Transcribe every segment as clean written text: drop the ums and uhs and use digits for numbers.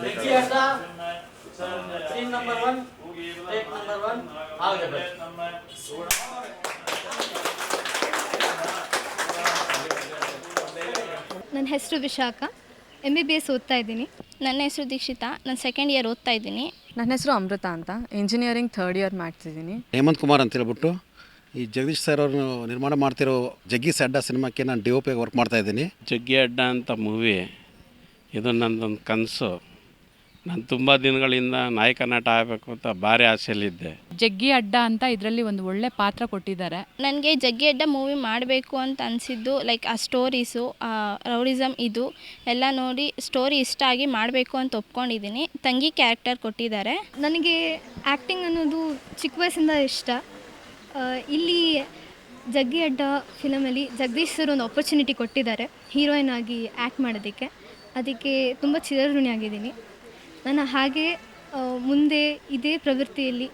देखिए ऐसा scene number 1 take number 1 आगे बढ़ ನನ್ನ ಹೆಸರು ವಿಶಾಖ, MBBS ಓದ್ತಾ ಇದ್ದೀನಿ. ನನ್ನ ಹೆಸರು ದೀಕ್ಷಿತಾ, ನಾನು ಸೆಕೆಂಡ್ ಇಯರ್ ಓದ್ತಾ ಇದ್ದೀನಿ. ನನ್ನ ಹೆಸರು ಅಮೃತ ಅಂತ, ಇಂಜಿನಿಯರಿಂಗ್ ಥರ್ಡ್ ಇಯರ್ ಮಾಡ್ತಿದ್ದೀನಿ. ಹೇಮಂತ್ ಕುಮಾರ್ ಅಂತ ಹೇಳ್ಬಿಟ್ಟು ಈ ಜಗದೀಶ್ ಸರ್ ಅವರು ನಿರ್ಮಾಣ ಮಾಡ್ತಿರೋ ಜಗ್ಗಿ ಅಡ್ಡ ಸಿನಿಮಾಕ್ಕೆ ನಾನು DOP ವರ್ಕ್ ಮಾಡ್ತಾಯಿದ್ದೀನಿ. ಜಗ್ಗಿ ಅಡ್ಡ ಅಂತ ಮೂವಿ ಇದು ನನ್ನದೊಂದು ಕನಸು. ನಾನು ತುಂಬ ದಿನಗಳಿಂದ ನಾಯಕ ನಟ ಆಗಬೇಕು ಅಂತ ಭಾರಿ ಆಸೆಯಲ್ಲಿದ್ದೆ. ಜಗ್ಗಿ ಅಡ್ಡ ಅಂತ ಇದರಲ್ಲಿ ಒಂದು ಒಳ್ಳೆ ಪಾತ್ರ ಕೊಟ್ಟಿದ್ದಾರೆ. ನನಗೆ ಜಗ್ಗಿ ಅಡ್ಡ ಮೂವಿ ಮಾಡಬೇಕು ಅಂತ ಅನಿಸಿದ್ದು ಲೈಕ್ ಆ ಸ್ಟೋರೀಸು, ರೌಡಿಸಮ್ ಇದು ಎಲ್ಲ ನೋಡಿ ಸ್ಟೋರಿ ಇಷ್ಟ ಆಗಿ ಮಾಡಬೇಕು ಅಂತ ಒಪ್ಕೊಂಡಿದ್ದೀನಿ. ತಂಗಿ ಕ್ಯಾರೆಕ್ಟರ್ ಕೊಟ್ಟಿದ್ದಾರೆ. ನನಗೆ ಆ್ಯಕ್ಟಿಂಗ್ ಅನ್ನೋದು ಚಿಕ್ಕ ವಯಸ್ಸಿಂದ ಇಷ್ಟ. ಇಲ್ಲಿ ಜಗ್ಗಿ ಅಡ್ಡ ಫಿಲಮಲ್ಲಿ ಜಗದೀಶ್ ಸರ್ ಒಂದು ಆಪರ್ಚುನಿಟಿ ಕೊಟ್ಟಿದ್ದಾರೆ ಹೀರೋಯಿನ್ ಆಗಿ ಆ್ಯಕ್ಟ್ ಮಾಡೋದಕ್ಕೆ. ಅದಕ್ಕೆ ತುಂಬ ಚಿರಋಣಿಯಾಗಿದ್ದೀನಿ. ನಾನು ಹಾಗೆ ಮುಂದೆ ಇದೇ ಪ್ರವೃತ್ತಿಯಲ್ಲಿ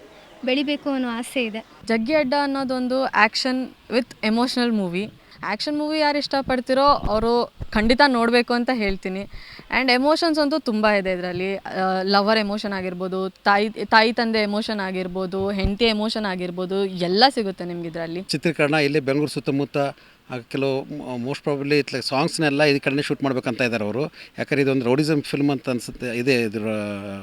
ಬೆಳಿಬೇಕು ಅನ್ನೋ ಆಸೆ ಇದೆ. ಜಗ್ಗಿ ಅಡ್ಡ ಅನ್ನೋದೊಂದು action with emotional movie. Action movie ಯಾರು ಇಷ್ಟಪಡ್ತಿರೋ ಅವರು ಖಂಡಿತ ನೋಡಬೇಕು ಅಂತ ಹೇಳ್ತೀನಿ. ಆ್ಯಂಡ್ ಎಮೋಷನ್ಸ್ ಅಂತೂ ತುಂಬ ಇದೆ ಇದರಲ್ಲಿ. ಲವರ್ ಎಮೋಷನ್ ಆಗಿರ್ಬೋದು, ತಾಯಿ ತಂದೆ ಎಮೋಷನ್ ಆಗಿರ್ಬೋದು, ಹೆಂಡತಿ ಎಮೋಷನ್ ಆಗಿರ್ಬೋದು, ಎಲ್ಲ ಸಿಗುತ್ತೆ ನಿಮ್ಗೆ ಇದರಲ್ಲಿ. ಚಿತ್ರೀಕರಣ ಇಲ್ಲಿ ಬೆಂಗಳೂರು ಸುತ್ತಮುತ್ತ ಕೆಲವು ಮೋಸ್ಟ್ ಪ್ರಾಬಬ್ಲಿ ಸಾಂಗ್ಸ್ನೆಲ್ಲ ಈ ಕಡೆ ಶೂಟ್ ಮಾಡ್ಬೇಕಂತ ಇದ್ದಾರೆ ಅವರು. ಯಾಕಂದರೆ ಇದೊಂದು ರೌಡಿಸಮ್ ಫಿಲ್ಮ್ ಅಂತ ಅನಿಸುತ್ತೆ. ಇದೆ ಇದರ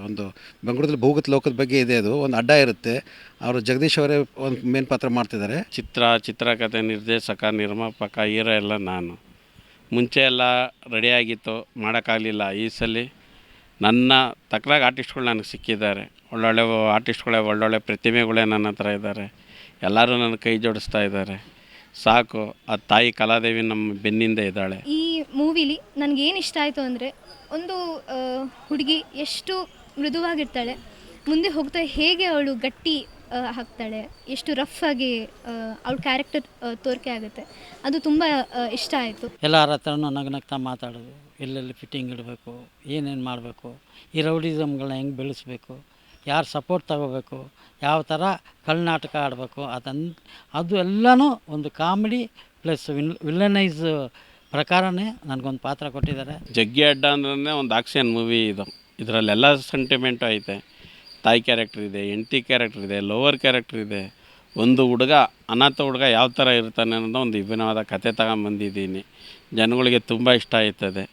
ಒಂದು ಬೆಂಗಳೂರಲ್ಲಿ ಭೂಗತ ಲೋಕದ ಬಗ್ಗೆ ಇದೆ. ಅದು ಒಂದು ಅಡ್ಡ ಇರುತ್ತೆ. ಅವರು ಜಗದೀಶ್ ಅವರೇ ಒಂದು ಮೇನ್ ಪಾತ್ರ ಮಾಡ್ತಿದ್ದಾರೆ. ಚಿತ್ರಕಥೆ, ನಿರ್ದೇಶಕ, ನಿರ್ಮಾಪಕ, ಹೀರೋ ಎಲ್ಲ ನಾನು. ಮುಂಚೆ ಎಲ್ಲ ರೆಡಿಯಾಗಿತ್ತು, ಮಾಡೋಕ್ಕಾಗಲಿಲ್ಲ. ಈ ಸಲ ನನ್ನ ತಕ್ಕನಾಗಿ ಆರ್ಟಿಸ್ಟ್ಗಳು ನನಗೆ ಸಿಕ್ಕಿದ್ದಾರೆ. ಒಳ್ಳೊಳ್ಳೆ ಆರ್ಟಿಸ್ಟ್ಗಳೇ, ಒಳ್ಳೊಳ್ಳೆ ಪ್ರತಿಮೆಗಳೇ ನನ್ನ ಹತ್ರ ಇದ್ದಾರೆ. ಎಲ್ಲರೂ ನನ್ನ ಕೈ ಜೋಡಿಸ್ತಾ ಇದ್ದಾರೆ. ಸಾಕು, ಆ ತಾಯಿ ಕಲಾದೇವಿ ನಮ್ಮ ಬೆನ್ನಿಂದ ಇದ್ದಾಳೆ. ಈ ಮೂವಿಲಿ ನನಗೇನು ಇಷ್ಟ ಆಯಿತು ಅಂದರೆ, ಒಂದು ಹುಡುಗಿ ಎಷ್ಟು ಮೃದುವಾಗಿರ್ತಾಳೆ, ಮುಂದೆ ಹೋಗ್ತಾ ಹೇಗೆ ಅವಳು ಗಟ್ಟಿ ಹಾಕ್ತಾಳೆ, ಎಷ್ಟು ರಫ್ ಆಗಿ ಅವಳ ಕ್ಯಾರೆಕ್ಟರ್ ತೋರಿಕೆ ಆಗುತ್ತೆ. ಅದು ತುಂಬ ಇಷ್ಟ ಆಯಿತು. ಎಲ್ಲರ ಹತ್ರನೂ ನಗ್ನಗ್ತಾ ಮಾತಾಡೋದು, ಎಲ್ಲೆಲ್ಲಿ ಫಿಟ್ಟಿಂಗ್ ಇಡಬೇಕು, ಏನೇನು ಮಾಡಬೇಕು, ಈ ರೌಡಿಸಮ್ಗಳನ್ನ ಹೆಂಗೆ ಬೆಳೆಸಬೇಕು, ಯಾರು ಸಪೋರ್ಟ್ ತಗೋಬೇಕು, ಯಾವ ಥರ ಕಳ್ನಾಟಕ ಆಡಬೇಕು, ಅದು ಎಲ್ಲನೂ ಒಂದು ಕಾಮಿಡಿ ಪ್ಲಸ್ ವಿಲ್ಲನೈಸ್ ಪ್ರಕಾರನೇ ನನಗೊಂದು ಪಾತ್ರ ಕೊಟ್ಟಿದ್ದಾರೆ. ಜಗ್ಗಿ ಅಡ್ಡ ಅಂದ್ರೆ ಒಂದು ಆಕ್ಷನ್ ಮೂವಿ ಇದು. ಇದರಲ್ಲೆಲ್ಲ ಸೆಂಟಿಮೆಂಟು ಐತೆ. ತಾಯಿ ಕ್ಯಾರೆಕ್ಟರ್ ಇದೆ, ಹೆಂಡತಿ ಕ್ಯಾರೆಕ್ಟರ್ ಇದೆ, ಲೋವರ್ ಕ್ಯಾರೆಕ್ಟರ್ ಇದೆ. ಒಂದು ಹುಡುಗ, ಅನಾಥ ಹುಡುಗ ಯಾವ ಥರ ಇರ್ತಾನೆ ಅನ್ನೋದು ಒಂದು ವಿಭಿನ್ನವಾದ ಕತೆ ತಗೊಂಬಂದಿದ್ದೀನಿ. ಜನಗಳಿಗೆ ತುಂಬ ಇಷ್ಟ ಆಯ್ತದೆ.